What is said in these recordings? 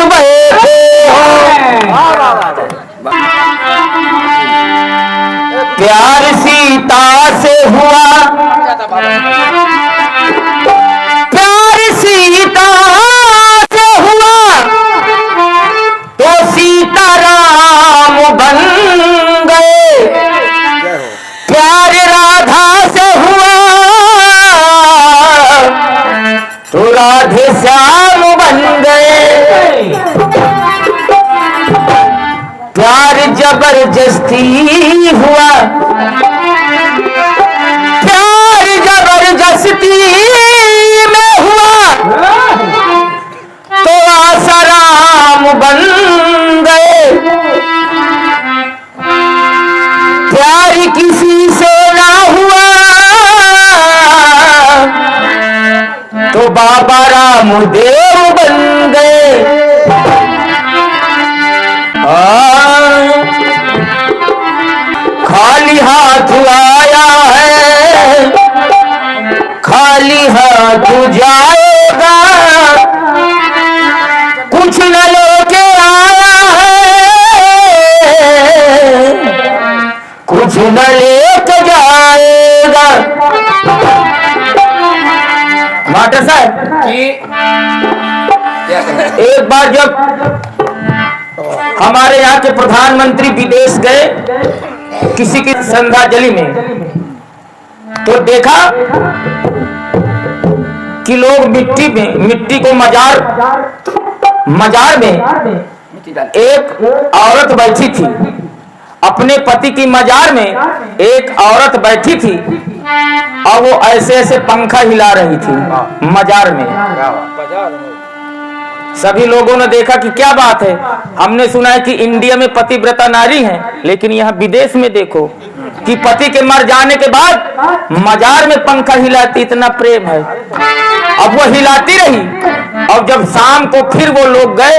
बैठे हो। प्यार सीता से हुआ, प्यार सीता से हुआ तो सीता राम बन गए। प्यार राधा से हुआ तो राधे श्याम बन गए। प्यार जबरदस्ती हुआ, प्यार जबरदस्ती में हुआ तो आसाराम बन गए। प्यार किसी से ना हुआ तो बाबा रामदेव बन गए। खाली हाथ आया है, खाली हाथ जाएगा, कुछ न लेके आया है, कुछ न लेके जाएगा। मास्टर साहब, एक बार जब हमारे यहाँ के प्रधानमंत्री विदेश गए किसी की श्रद्धांजलि में, तो देखा कि लोग मिट्टी को मजार में एक औरत बैठी थी। अपने पति की मजार में एक औरत बैठी थी और वो ऐसे ऐसे पंखा हिला रही थी मजार में। सभी लोगों ने देखा कि क्या बात है। हमने सुना है कि इंडिया में पतिव्रता नारी है, लेकिन यहाँ विदेश में देखो कि पति के मर जाने के बाद मजार में पंखा हिलाती, इतना प्रेम है। अब वो हिलाती रही और जब शाम को फिर वो लोग गए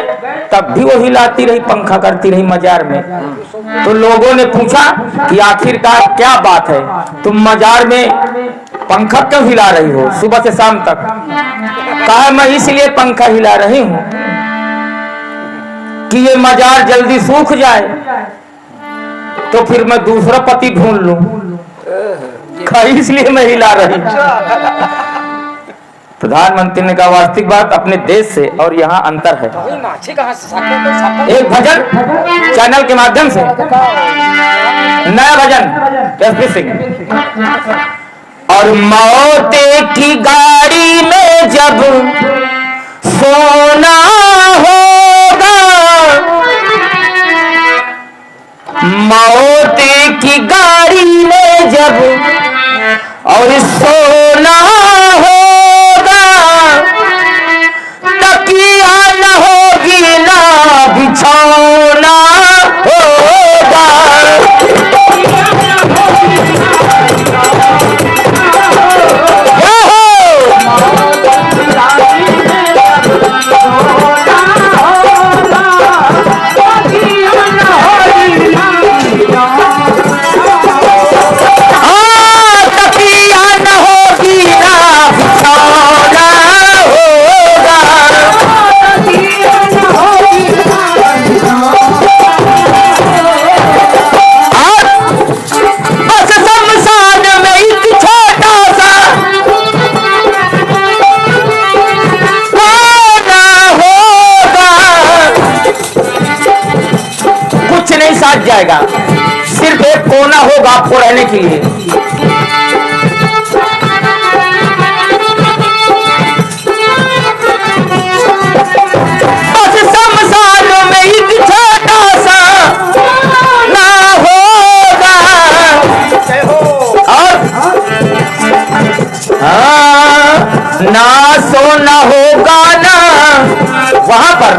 तब भी वो हिलाती रही, पंखा करती रही मजार में। तो लोगों ने पूछा कि आखिरकार क्या बात है, तुम मजार में पंखा क्यों हिला रही हो सुबह से शाम तक? कहा मैं इसलिए पंखा हिला रही हूं कि ये मजार जल्दी सूख जाए तो फिर मैं दूसरा पति ढूंढ लूं, इसलिए मैं हिला रही। प्रधानमंत्री ने कहा वास्तविक बात अपने देश से और यहाँ अंतर है। एक भजन चैनल के माध्यम से नया भजन एसपी सिंह। और मौत की गाड़ी में जब सोना होगा, मौत की गाड़ी में जब और सोना होगा, तकिया न होगी ना बिछौना होगा। जाएगा, सिर्फ एक कोना होगा आपको रहने के लिए। बस शमशान में एक छोटा सा ना होगा और ना सोना होगा ना वहां पर,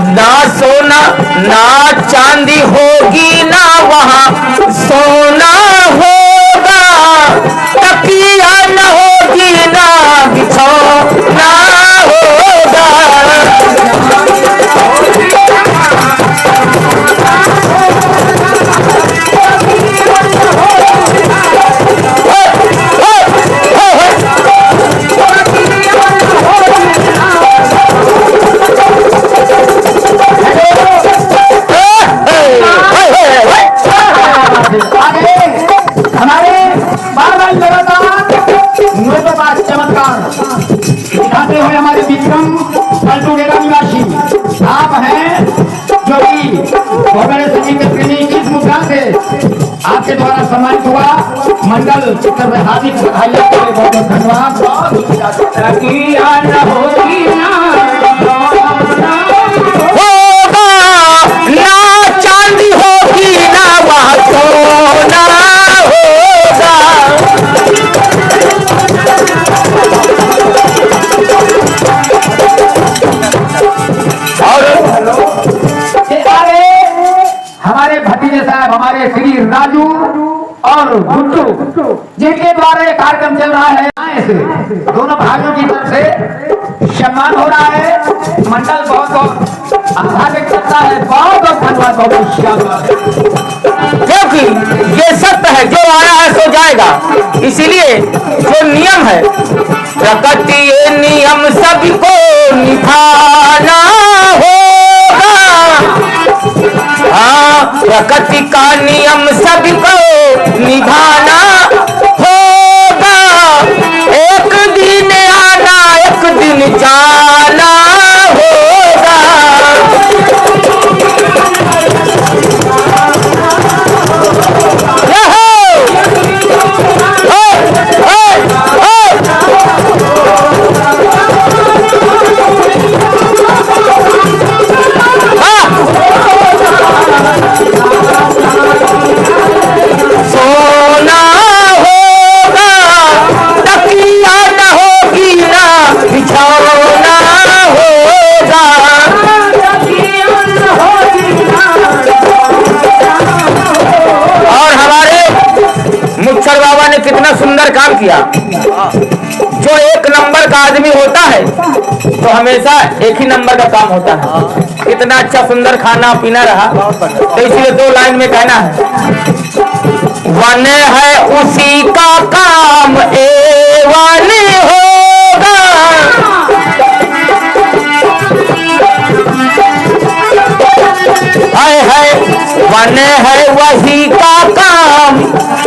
ना सोना ना चांदी होगी ना वहां सोना होगा, तकिया न होगी ना बिछौना होगा। इस चक्कर में हार्दिक बधाइयां के लिए बहुत बहुत धन्यवाद। होगा ना चांदी होगी ना वहाँ सोना होगा। और हमारे भतीजे साहब हमारे श्री राजू और गुड्डू जिनके द्वारा ये कार्यक्रम चल रहा है, ऐसे दोनों भाइयों की तरफ से सम्मान हो रहा है। मंडल बहुत बहुत आभार व्यक्त करता है। बहुत बहुत धन्यवाद। बहुत शाबाश। क्योंकि ये सत्य है, जो आया है सो जाएगा। इसीलिए जो नियम है, प्रकृति ये नियम सबको निभाना होगा। हाँ, प्रकृति का नियम सबको निभाना होगा। एक दिन आना एक दिन जाना होगा। सोना होगा, तकिया न होगी ना बिछौना होगा। और हमारे मुच्छर बाबा ने कितना सुंदर काम किया। जो एक नंबर का आदमी होता है तो हमेशा एक ही नंबर का काम होता है। कितना अच्छा सुंदर खाना पीना रहा, तो इसलिए दो लाइन में कहना है, वन है उसी का काम एवन होगा। है वन है वही का काम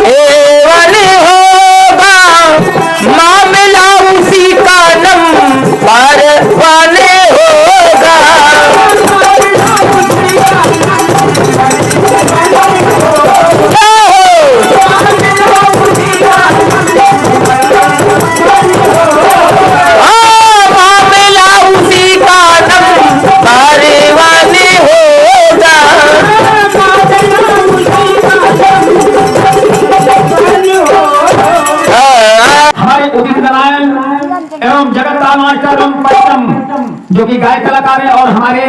एवन होगा। मामला उसी का नंबर वन होगा। मामला उसी का नंबर वन होगा। हमारे उदित नारायण एवं जगत मास्टर एवं पट्टम जो कि गायक कलाकार है, और हमारे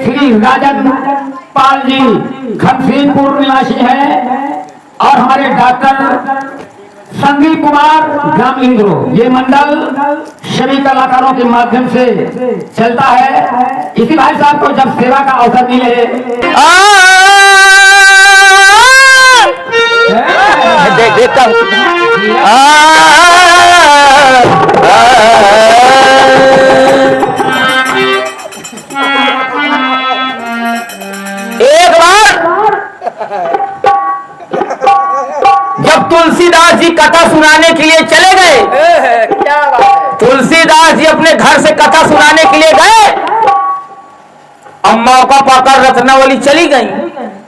श्री राजन पाल जी खनसीनपुर निवासी है, और हमारे डॉक्टर संदीप कुमार ग्राम इंद्रो। ये मंडल सभी कलाकारों के माध्यम से चलता है। इसी भाई साहब को जब सेवा का अवसर मिले देखता हूँ। एक बार जब तुलसीदास जी कथा सुनाने के लिए चले गए, क्या बात है। तुलसीदास जी अपने घर से कथा सुनाने के लिए गए, अब मौका पाकर रत्नावली चली गई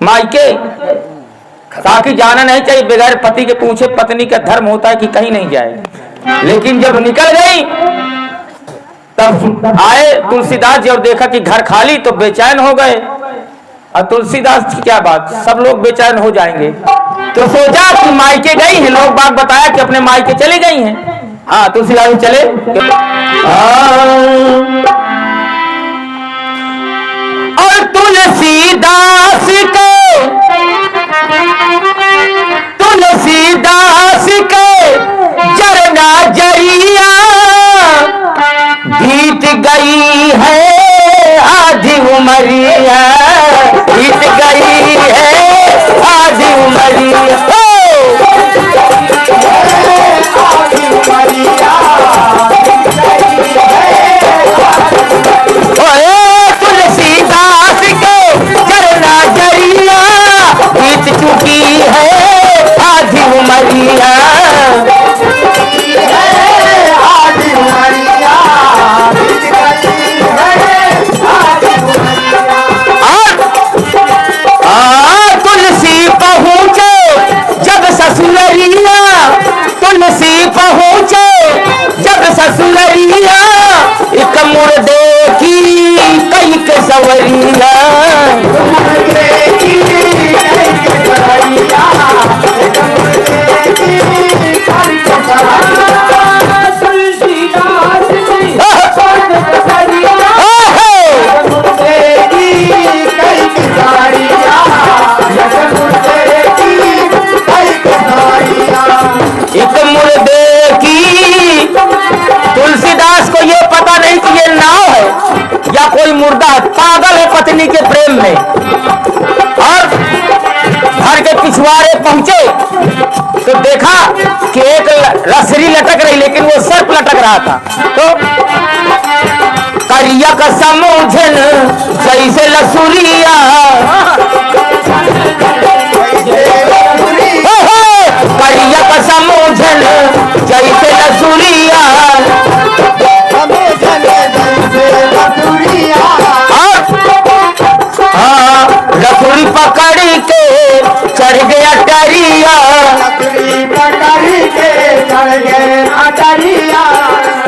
मायके, ताकि जाना नहीं चाहिए, बगैर पति के पूछे पत्नी का धर्म होता है कि कहीं नहीं जाए। लेकिन जब निकल गई तब आए तुलसीदास जी और देखा कि घर खाली, तो बेचैन हो गए। और तुलसीदास की क्या बात, सब लोग बेचैन हो जाएंगे, तो सोचा कि मायके गई हैं, लोग बात बताया कि अपने मायके चली गई हैं। हाँ, तुलसीदास जी चले। और तुलसीदास के जरना जरिया बीत गई है आधी उमरिया, बीत गई है आधी उमरिया। आधी उमरिया सवरिया। तुलसीदास को ये पता नहीं कि ये नाव है या कोई मुर्दा है, पागल है पत्नी के प्रेम में। और घर के पिछवाड़े पहुंचे तो देखा कि एक रसरी लटक रही, लेकिन वो सर्प लटक रहा था। तो करिया का समूझन जैसे लसुरिया, करिया का समूझन जैसे लसुरिया, लसुरी पकड़ी के चढ़ गया टरिया,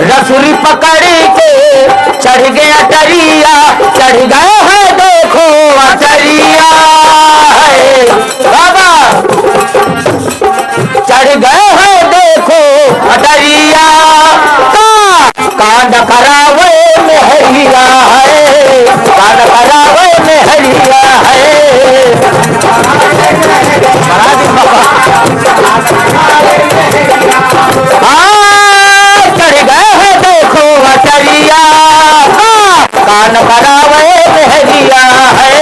रसुरी पकड़ी के चढ़ गया टरिया, चढ़ गए है देखो अटरिया है बाबा, चढ़ गए है देखो अटरिया, कांड करावे मेहरिया है, कांड करावे मेहरिया है। चढ़ गए हैं देखो अटरिया, कान करावे मेहरिया है।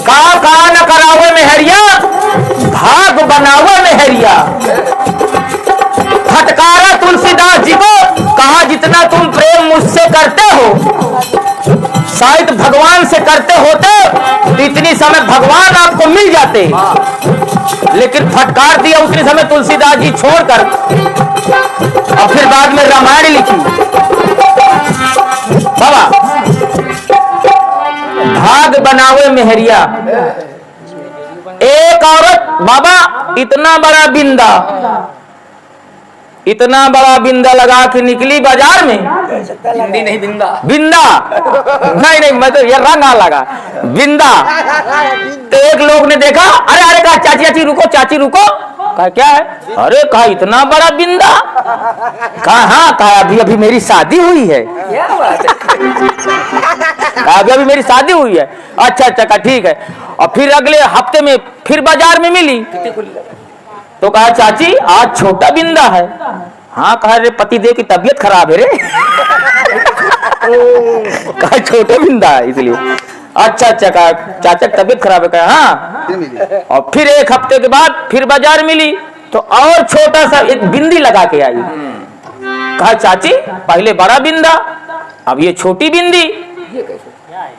कान करावे मेहरिया, भाग बनावे मेहरिया। फटकारा तुलसीदास जी को, कहा जितना तुम प्रेम मुझसे करते हो शायद भगवान से करते होते तो इतनी समय भगवान आपको मिल जाते, लेकिन फटकार दिया उतनी समय तुलसीदास जी छोड़कर, और फिर बाद में रामायण लिखी। बाबा भाग बनावे मेहरिया। एक औरत बाबा इतना बड़ा बिंदा, इतना बड़ा बिंदा लगा के निकली बाजार में। हिंदी नहीं बिंदा, बिंदा नहीं मैं तो ये रंगा लगा बिंदा। तो एक लोग ने देखा, अरे अरे कहा चाची चाची रुको, चाची रुको। कहा क्या है? अरे कहा इतना बड़ा बिंदा। कहा हाँ, कहा अभी अभी मेरी शादी हुई है। क्या बात है? कहा अभी अभी मेरी शादी हुई है। अच्छा अच्छा कहा ठीक है। और फिर अगले हफ्ते में फिर बाजार में मिली तो कहा चाची आज छोटा बिंदा है। हाँ कहा रे पति देव की तबीयत खराब है रे। कहा छोटा बिंदा है इसलिए। अच्छा अच्छा कहा चाचा की तबीयत खराब है। कहा हाँ। और फिर एक हफ्ते के बाद फिर बाजार मिली तो और छोटा सा एक बिंदी लगा के आई। कहा चाची पहले बड़ा बिंदा अब ये छोटी बिंदी।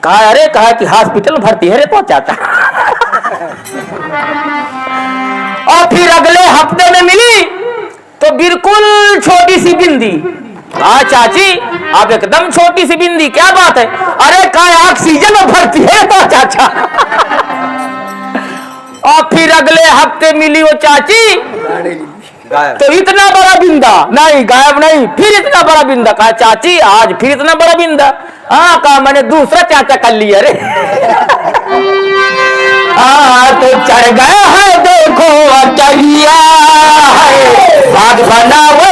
कहा अरे कहा कि हॉस्पिटल भर्ती है रे पहुंचाता। और फिर अगले हफ्ते में मिली तो बिल्कुल छोटी सी बिंदी। हाँ चाची अब एकदम छोटी सी बिंदी, क्या बात है? अरे कहा ऑक्सीजन में भर्ती है तो चाचा। और फिर अगले हफ्ते मिली वो चाची तो इतना बड़ा बिंदा, नहीं गायब नहीं, फिर इतना बड़ा बिंदा। कहा चाची आज फिर इतना बड़ा बिंदा। हाँ कहा मैंने दूसरा चाचा कर लिया रे। हाँ तो चढ़ गया है देखो अटरिया है, भाग बनाओ